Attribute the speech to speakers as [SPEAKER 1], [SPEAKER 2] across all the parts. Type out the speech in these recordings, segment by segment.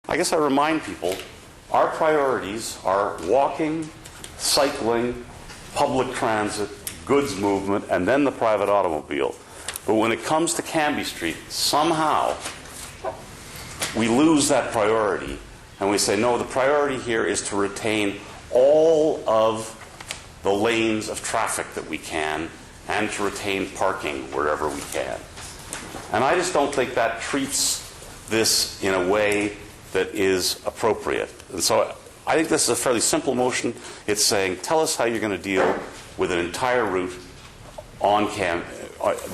[SPEAKER 1] I guess I remind people, our priorities are walking, cycling, public transit, goods movement, and then the private automobile. But when it comes to Cambie Street, somehow we lose that priority and we say, no, the priority here is to retain all of the lanes of traffic that we can and to retain parking wherever we can. And I just don't think that treats this in a way that is appropriate. And so I think this is a fairly simple motion. It's saying, tell us how you're going to deal with an entire route on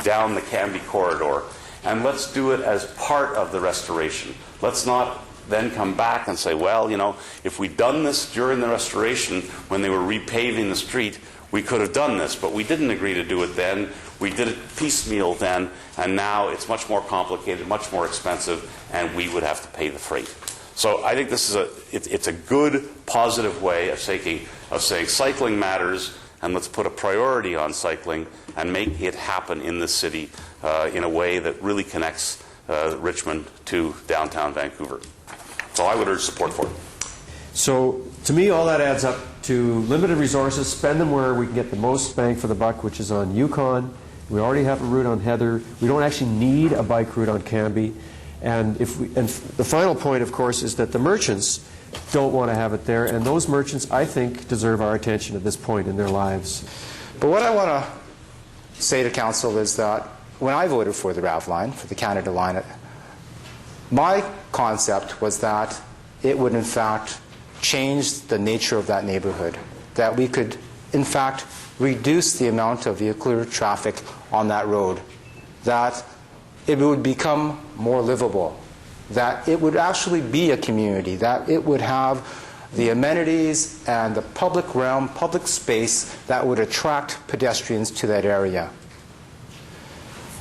[SPEAKER 1] down the Cambie corridor, and let's do it as part of the restoration. Let's not then come back and say, well, you know, if we'd done this during the restoration when they were repaving the street, we could have done this, but we didn't agree to do it then. We did it piecemeal then, and now it's much more complicated, much more expensive, and we would have to pay the freight. So I think this is it's a good, positive way of saying cycling matters, and let's put a priority on cycling and make it happen in the city in a way that really connects Richmond to downtown Vancouver. So I would urge support for it.
[SPEAKER 2] So to me, all that adds up to limited resources, spend them where we can get the most bang for the buck, which is on Yukon. We already have a route on Heather. We don't actually need a bike route on Cambie. And the final point, of course, is that the merchants don't want to have it there, and those merchants, I think, deserve our attention at this point in their lives.
[SPEAKER 3] But what I want to say to Council is that when I voted for the RAV line, for the Canada line, my concept was that it would, in fact, change the nature of that neighborhood, that we could, in fact, reduce the amount of vehicular traffic on that road, that it would become more livable, that it would actually be a community, that it would have the amenities and the public realm, public space that would attract pedestrians to that area.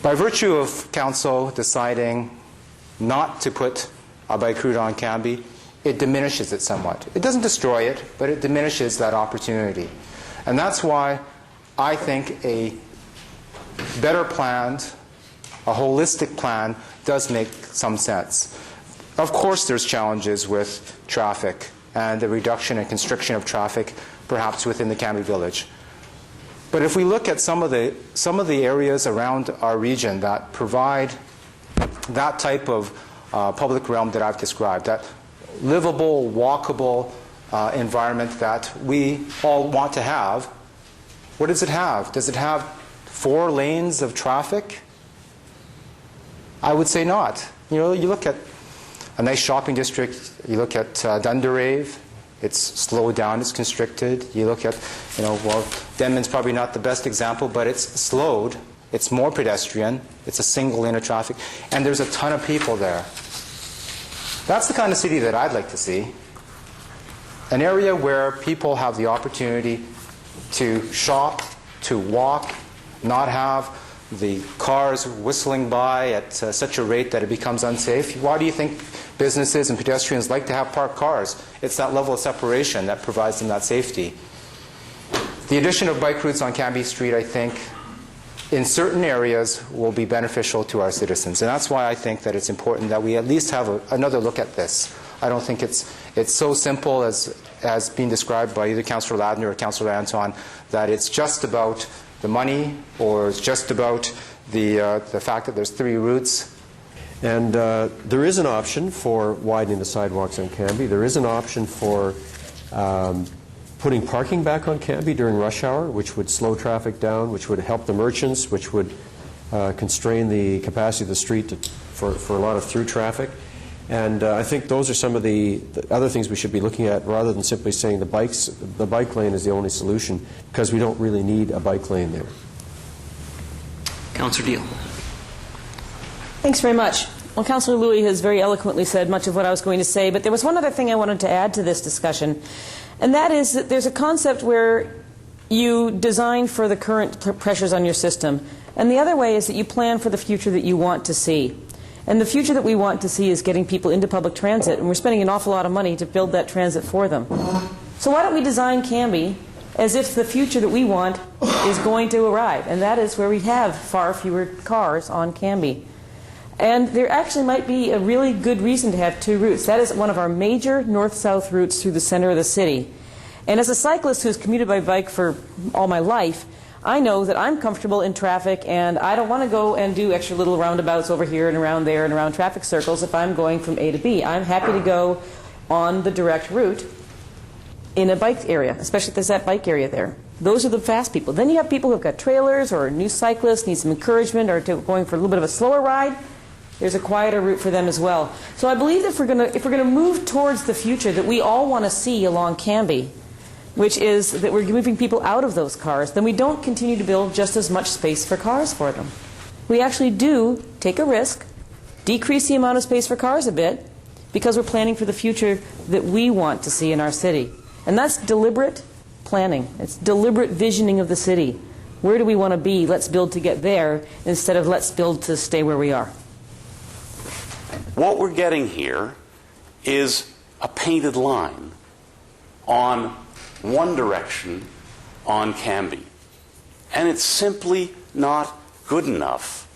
[SPEAKER 3] By virtue of Council deciding not to put a bike route on Cambie, it diminishes it somewhat. It doesn't destroy it, but it diminishes that opportunity. And that's why I think a better planned, a holistic plan does make some sense. Of course there's challenges with traffic and the reduction and constriction of traffic perhaps within the Cambie village. But if we look at some of the areas around our region that provide that type of public realm that I've described, that livable, walkable environment that we all want to have, what does it have? Does it have 4 lanes of traffic? I would say not. You know, you look at a nice shopping district, you look at Dunderave, it's slowed down, it's constricted. You look at, you know, well, Denman's probably not the best example, but it's slowed, it's more pedestrian, it's a single lane of traffic, and there's a ton of people there. That's the kind of city that I'd like to see. An area where people have the opportunity to shop, to walk, not have the cars whistling by at such a rate that it becomes unsafe. Why do you think businesses and pedestrians like to have parked cars? It's that level of separation that provides them that safety. The addition of bike routes on Cambie Street, I think, in certain areas will be beneficial to our citizens. And that's why I think that it's important that we at least have another look at this. I don't think it's so simple as being described by either Councillor Ladner or Councillor Anton, that it's just about the money or it's just about the fact that there's 3 routes.
[SPEAKER 2] And there is an option for widening the sidewalks on Cambie. There is an option for putting parking back on Cambie during rush hour, which would slow traffic down, which would help the merchants, which would constrain the capacity of the street for a lot of through traffic. And I think those are some of the other things we should be looking at, rather than simply saying the bike lane is the only solution, because we don't really need a bike lane there.
[SPEAKER 4] Councillor Deal.
[SPEAKER 5] Thanks very much. Well, Councillor Louie has very eloquently said much of what I was going to say, but there was one other thing I wanted to add to this discussion, and that is that there's a concept where you design for the current pressures on your system, and the other way is that you plan for the future that you want to see. And the future that we want to see is getting people into public transit, and we're spending an awful lot of money to build that transit for them. So why don't we design Cambie as if the future that we want is going to arrive, and that is where we have far fewer cars on Cambie. And there actually might be a really good reason to have two routes. That is one of our major north-south routes through the center of the city. And as a cyclist who's commuted by bike for all my life, I know that I'm comfortable in traffic, and I don't want to go and do extra little roundabouts over here and around there and around traffic circles if I'm going from A to B. I'm happy to go on the direct route in a bike area, especially if there's that bike area there. Those are the fast people. Then you have people who've got trailers or new cyclists, need some encouragement, or going for a little bit of a slower ride. There's a quieter route for them as well. So I believe that if we're going to move towards the future that we all want to see along Cambie, which is that we're moving people out of those cars, then we don't continue to build just as much space for cars for them. We actually do take a risk, decrease the amount of space for cars a bit, because we're planning for the future that we want to see in our city. And that's deliberate planning. It's deliberate visioning of the city. Where do we want to be? Let's build to get there, instead of let's build to stay where we are.
[SPEAKER 1] What we're getting here is a painted line on one direction on Cambie. And it's simply not good enough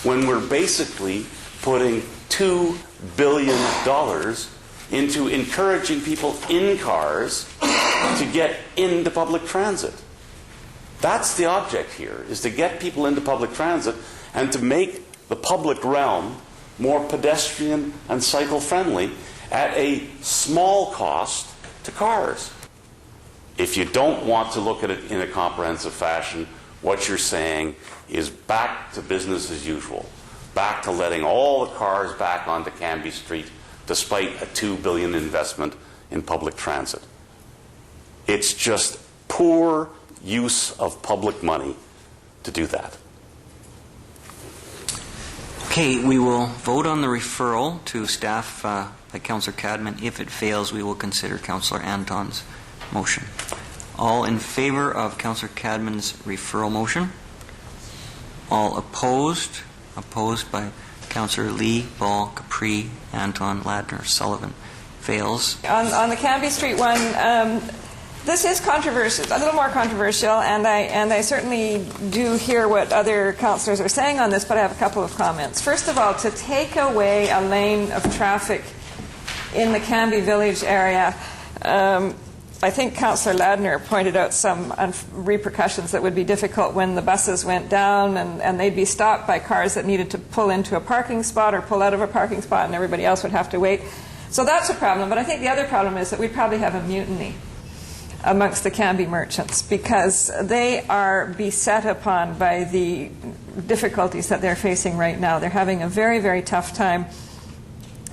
[SPEAKER 1] when we're basically putting $2 billion into encouraging people in cars to get into public transit. That's the object here, is to get people into public transit and to make the public realm more pedestrian and cycle-friendly at a small cost to cars. If you don't want to look at it in a comprehensive fashion, what you're saying is back to business as usual, back to letting all the cars back onto Cambie Street despite a $2 billion investment in public transit. It's just poor use of public money to do that.
[SPEAKER 4] Okay, we will vote on the referral to staff by Councillor Cadman. If it fails, we will consider Councillor Anton's motion. All in favor of Councillor Cadman's referral motion? All opposed? Opposed by Councillor Lee, Ball, Capri, Anton, Ladner, Sullivan. Fails.
[SPEAKER 6] On the Cambie Street one, this is controversial, a little more controversial, and I certainly do hear what other councillors are saying on this, but I have a couple of comments. First of all, to take away a lane of traffic in the Cambie Village area, I think Councillor Ladner pointed out some repercussions that would be difficult when the buses went down and they'd be stopped by cars that needed to pull into a parking spot or pull out of a parking spot, and everybody else would have to wait. So that's a problem, but I think the other problem is that we'd probably have a mutiny amongst the Cambie merchants, because they are beset upon by the difficulties that they're facing right now. They're having a very, very tough time.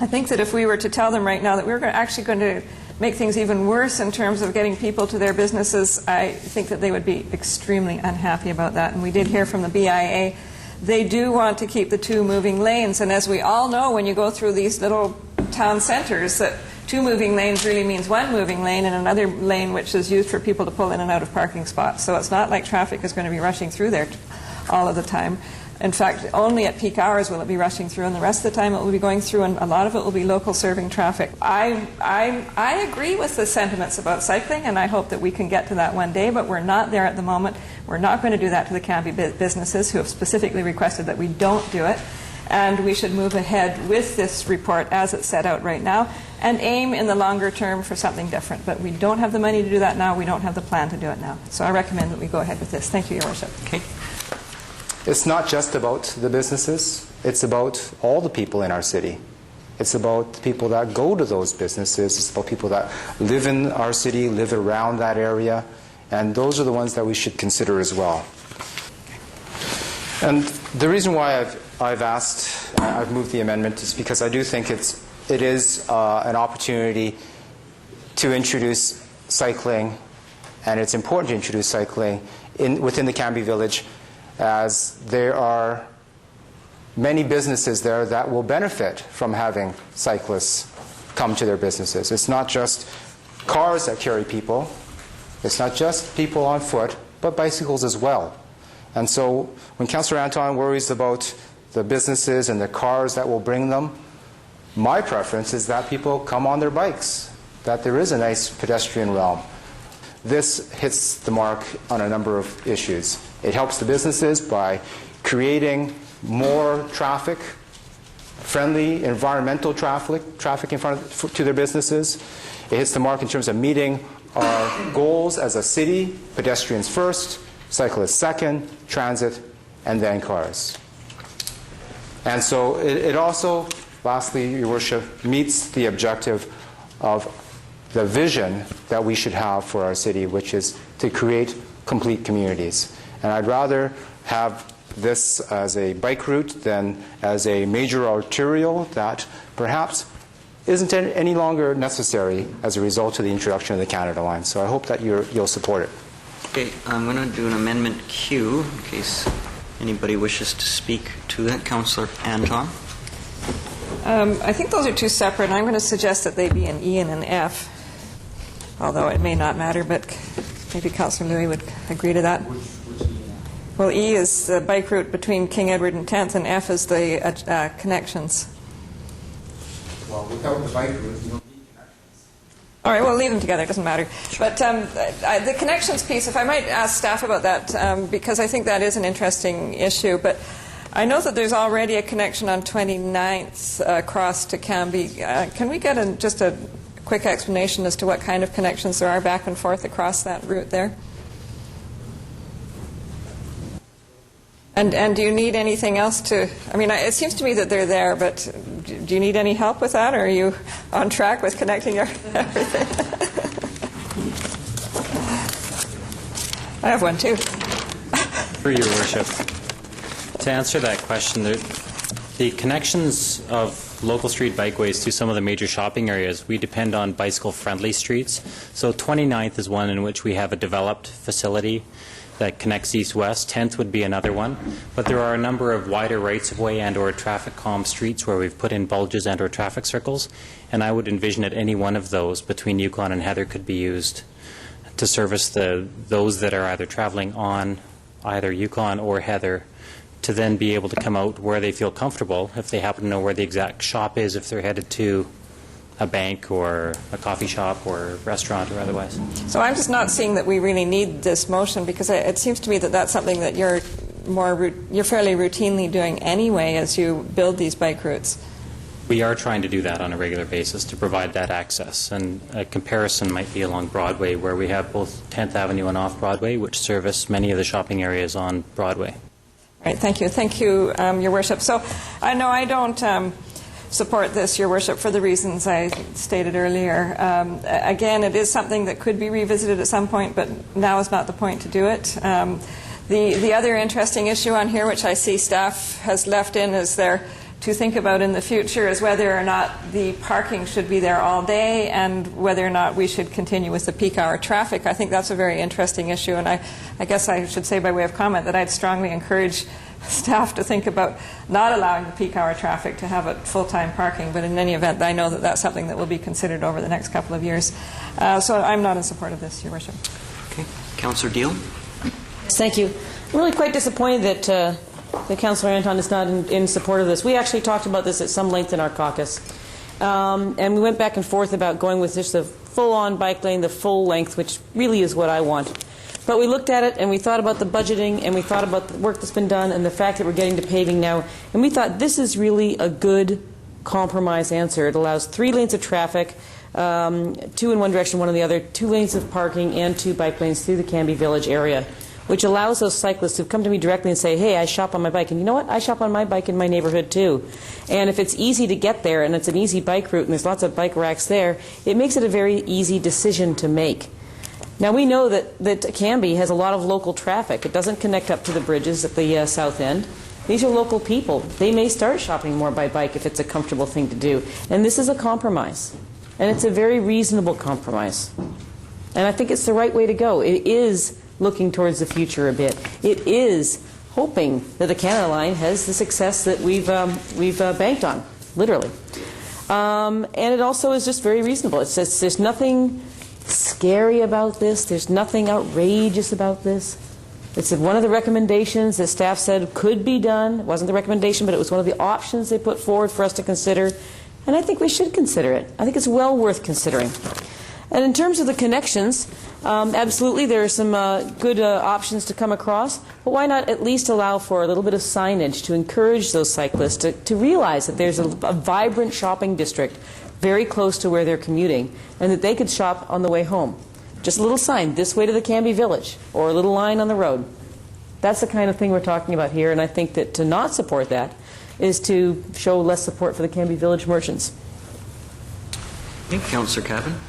[SPEAKER 6] I think that if we were to tell them right now that we're actually going to make things even worse in terms of getting people to their businesses, I think that they would be extremely unhappy about that. And we did hear from the BIA, they do want to keep the two moving lanes. And as we all know, when you go through these little town centers, that two moving lanes really means one moving lane and another lane which is used for people to pull in and out of parking spots. So it's not like traffic is going to be rushing through there all of the time. In fact, only at peak hours will it be rushing through, and the rest of the time it will be going through, and a lot of it will be local serving traffic. I agree with the sentiments about cycling, and I hope that we can get to that one day, but we're not there at the moment. We're not going to do that to the Cambie businesses who have specifically requested that we don't do it. And we should move ahead with this report as it's set out right now and aim in the longer term for something different. But we don't have the money to do that now. We don't have the plan to do it now. So I recommend that we go ahead with this. Thank you, Your Worship.
[SPEAKER 4] Okay.
[SPEAKER 3] It's not just about the businesses. It's about all the people in our city. It's about the people that go to those businesses. It's about people that live in our city, live around that area. And those are the ones that we should consider as well. And the reason why I've moved the amendment is because I do think it is an opportunity to introduce cycling, and it's important to introduce cycling within the Cambie Village, as there are many businesses there that will benefit from having cyclists come to their businesses. It's not just cars that carry people. It's not just people on foot, but bicycles as well. And so when Councillor Anton worries about the businesses and the cars that will bring them, my preference is that people come on their bikes, that there is a nice pedestrian realm. This hits the mark on a number of issues. It helps the businesses by creating more traffic friendly environmental traffic in front of, to their businesses. It hits the mark in terms of meeting our goals as a city: pedestrians first, cyclists second, transit, and then cars. And so it also, lastly, Your Worship, meets the objective of the vision that we should have for our city, which is to create complete communities. And I'd rather have this as a bike route than as a major arterial that perhaps isn't any longer necessary as a result of the introduction of the Canada Line. So I hope that you'll support it.
[SPEAKER 4] Okay, I'm going to do an amendment Q in case anybody wishes to speak to that. Councillor Anton.
[SPEAKER 6] I think those are two separate. I'm going to suggest that they be an E and an F, although it may not matter, but maybe Councillor Louis would agree to that. Well, E is the bike route between King Edward and 10th, and F is the connections.
[SPEAKER 3] Well, without the bike route, you don't need connections.
[SPEAKER 6] All right, we'll leave them together. It doesn't matter. But the connections piece, if I might ask staff about that, because I think that is an interesting issue. But I know that there's already a connection on 29th across to Cambie. Can we get just a quick explanation as to what kind of connections there are back and forth across that route there? And do you need anything else to... I mean, it seems to me that they're there, but do you need any help with that, or are you on track with connecting everything? I have one, too.
[SPEAKER 7] For Your Worship, to answer that question, the connections of local street bikeways to some of the major shopping areas, we depend on bicycle-friendly streets. So 29th is one in which we have a developed facility that connects east-west. 10th would be another one. But there are a number of wider rights-of-way and or traffic calm streets where we've put in bulges and or traffic circles, and I would envision that any one of those between Yukon and Heather could be used to service those that are either traveling on either Yukon or Heather, to then be able to come out where they feel comfortable if they happen to know where the exact shop is, if they're headed to a bank or a coffee shop or a restaurant or otherwise.
[SPEAKER 6] So I'm just not seeing that we really need this motion, because it seems to me that that's something that you're fairly routinely doing anyway as you build these bike routes.
[SPEAKER 7] We are trying to do that on a regular basis to provide that access, and a comparison might be along Broadway, where we have both 10th Avenue and off Broadway, which service many of the shopping areas on Broadway.
[SPEAKER 6] All right, thank you. Thank you, Your Worship. So I know I don't support this, Your Worship, for the reasons I stated earlier. Again, it is something that could be revisited at some point, but now is not the point to do it. The other interesting issue on here, which I see staff has left in as there to think about in the future, is whether or not the parking should be there all day and whether or not we should continue with the peak hour traffic. I think that's a very interesting issue, and I guess I should say by way of comment that I'd strongly encourage staff to think about not allowing the peak hour traffic to have it full-time parking, but in any event, I know that that's something that will be considered over the next couple of years. So I'm not in support of this, Your Worship.
[SPEAKER 4] Okay. Councillor Deal.
[SPEAKER 5] Thank you. I'm really quite disappointed that Councillor Anton is not in support of this. We actually talked about this at some length in our caucus. And we went back and forth about going with just the full-on bike lane, the full length, which really is what I want. But we looked at it and we thought about the budgeting and we thought about the work that's been done and the fact that we're getting to paving now. And we thought this is really a good compromise answer. It allows 3 lanes of traffic, 2 in one direction, 1 in the other, 2 lanes of parking and 2 bike lanes through the Cambie Village area, which allows those cyclists who come to me directly and say, hey, I shop on my bike. And you know what? I shop on my bike in my neighborhood too. And if it's easy to get there and it's an easy bike route and there's lots of bike racks there, it makes it a very easy decision to make. Now, we know that Cambie has a lot of local traffic. It doesn't connect up to the bridges at the south end. These are local people. They may start shopping more by bike if it's a comfortable thing to do. And this is a compromise. And it's a very reasonable compromise. And I think it's the right way to go. It is looking towards the future a bit. It is hoping that the Canada Line has the success that we've banked on, literally. And it also is just very reasonable. There's nothing scary about this. There's nothing outrageous about this. It's one of the recommendations that staff said could be done. It wasn't the recommendation, but it was one of the options they put forward for us to consider. And I think we should consider it. I think it's well worth considering. And in terms of the connections, Absolutely, there are some good options to come across, but why not at least allow for a little bit of signage to encourage those cyclists to realize that there's a vibrant shopping district very close to where they're commuting, and that they could shop on the way home. Just a little sign, this way to the Cambie Village, or a little line on the road. That's the kind of thing we're talking about here, and I think that to not support that is to show less support for the Cambie Village merchants.
[SPEAKER 4] Thank you, Councillor Cadman.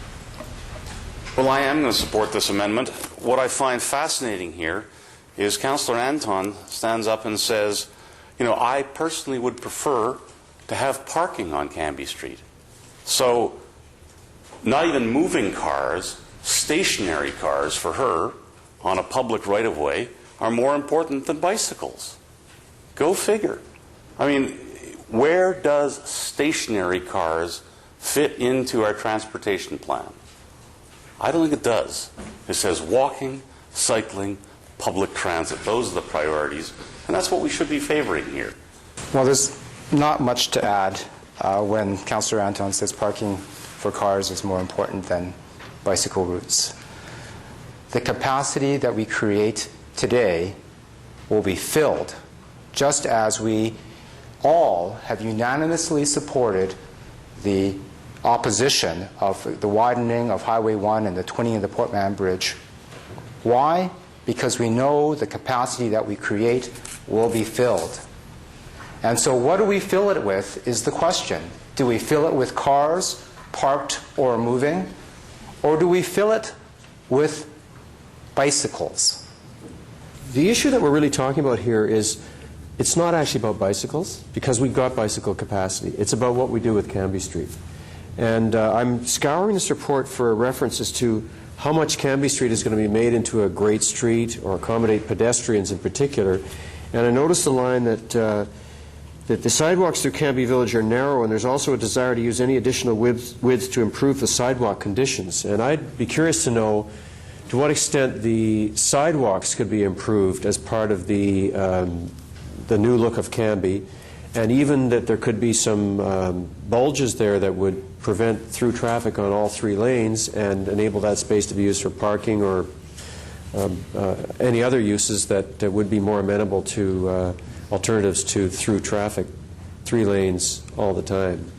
[SPEAKER 1] Well, I am going to support this amendment. What I find fascinating here is Councillor Anton stands up and says, you know, I personally would prefer to have parking on Cambie Street. So not even moving cars, stationary cars for her on a public right-of-way are more important than bicycles. Go figure. I mean, where does stationary cars fit into our transportation plan? I don't think it does. It says walking, cycling, public transit. Those are the priorities, and that's what we should be favoring here.
[SPEAKER 3] Well, there's not much to add when Councillor Anton says parking for cars is more important than bicycle routes. The capacity that we create today will be filled, just as we all have unanimously supported the opposition of the widening of Highway 1 and the twinning of the Port Mann Bridge. Why? Because we know the capacity that we create will be filled. And so what do we fill it with is the question. Do we fill it with cars parked or moving? Or do we fill it with bicycles?
[SPEAKER 2] The issue that we're really talking about here is it's not actually about bicycles, because we've got bicycle capacity. It's about what we do with Cambie Street. And I'm scouring this report for references to how much Cambie Street is going to be made into a great street or accommodate pedestrians in particular. And I noticed the line that the sidewalks through Cambie Village are narrow, and there's also a desire to use any additional width to improve the sidewalk conditions. And I'd be curious to know to what extent the sidewalks could be improved as part of the new look of Cambie, and even that there could be some bulges there that would prevent through traffic on all three lanes and enable that space to be used for parking or any other uses that would be more amenable to alternatives to through traffic, 3 lanes all the time.